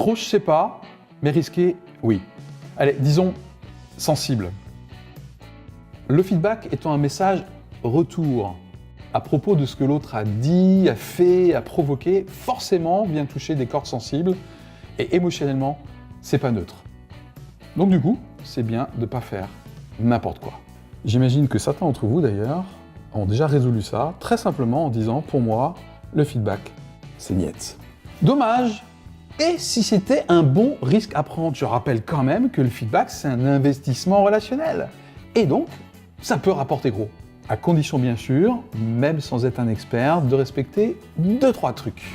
Trop, je sais pas, mais risqué, oui. Allez, disons sensible. Le feedback étant un message retour à propos de ce que l'autre a dit, a fait, a provoqué, forcément vient toucher des cordes sensibles et émotionnellement, c'est pas neutre. Donc du coup, c'est bien de pas faire n'importe quoi. J'imagine que certains d'entre vous d'ailleurs ont déjà résolu ça très simplement en disant pour moi, le feedback, c'est niet. Dommage. Et si c'était un bon risque à prendre, je rappelle quand même que le feedback, c'est un investissement relationnel. Et donc, ça peut rapporter gros. À condition bien sûr, même sans être un expert, de respecter 2-3 trucs.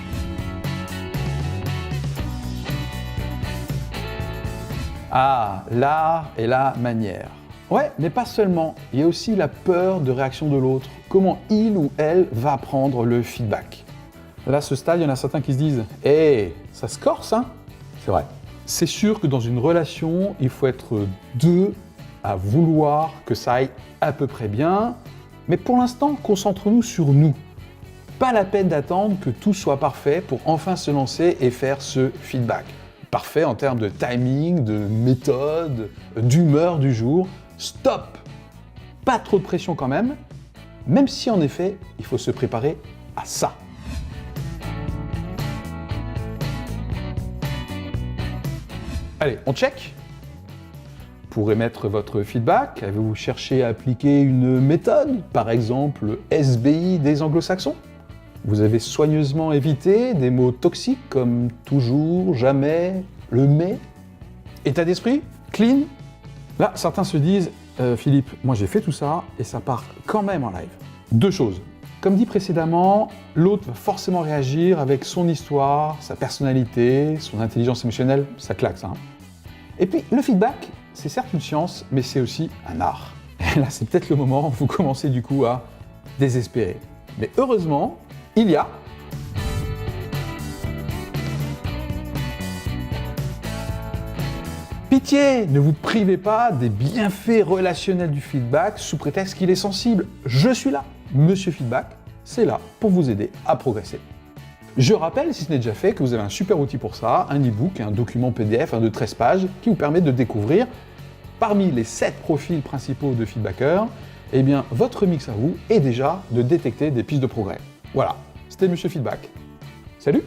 Ah, l'art et la manière. Ouais, mais pas seulement. Il y a aussi la peur de réaction de l'autre. Comment il ou elle va prendre le feedback. Là, à ce stade, il y en a certains qui se disent « Hey, ça se corse, hein ?» C'est vrai. C'est sûr que dans une relation, il faut être deux à vouloir que ça aille à peu près bien, mais pour l'instant, concentrons-nous sur nous. Pas la peine d'attendre que tout soit parfait pour enfin se lancer et faire ce feedback. Parfait en termes de timing, de méthode, d'humeur du jour. Stop! Pas trop de pression quand même si en effet, il faut se préparer à ça. Allez, on check. Pour émettre votre feedback, avez-vous cherché à appliquer une méthode, par exemple le SBI des anglo-saxons? Vous avez soigneusement évité des mots toxiques comme toujours, jamais, le mais? État d'esprit? Clean? Là, certains se disent Philippe, moi j'ai fait tout ça et ça part quand même en live. Deux choses. Comme dit précédemment, l'autre va forcément réagir avec son histoire, sa personnalité, son intelligence émotionnelle, ça claque ça. Hein. Et puis le feedback, c'est certes une science, mais c'est aussi un art. Et là, c'est peut-être le moment où vous commencez du coup à désespérer. Mais heureusement, il y a pitié, ne vous privez pas des bienfaits relationnels du feedback sous prétexte qu'il est sensible. Je suis là. Monsieur Feedback, c'est là pour vous aider à progresser. Je rappelle, si ce n'est déjà fait, que vous avez un super outil pour ça, un e-book, un document PDF de 13 pages qui vous permet de découvrir, parmi les 7 profils principaux de feedbackers, eh bien, votre mix à vous est déjà de détecter des pistes de progrès. Voilà, c'était Monsieur Feedback. Salut!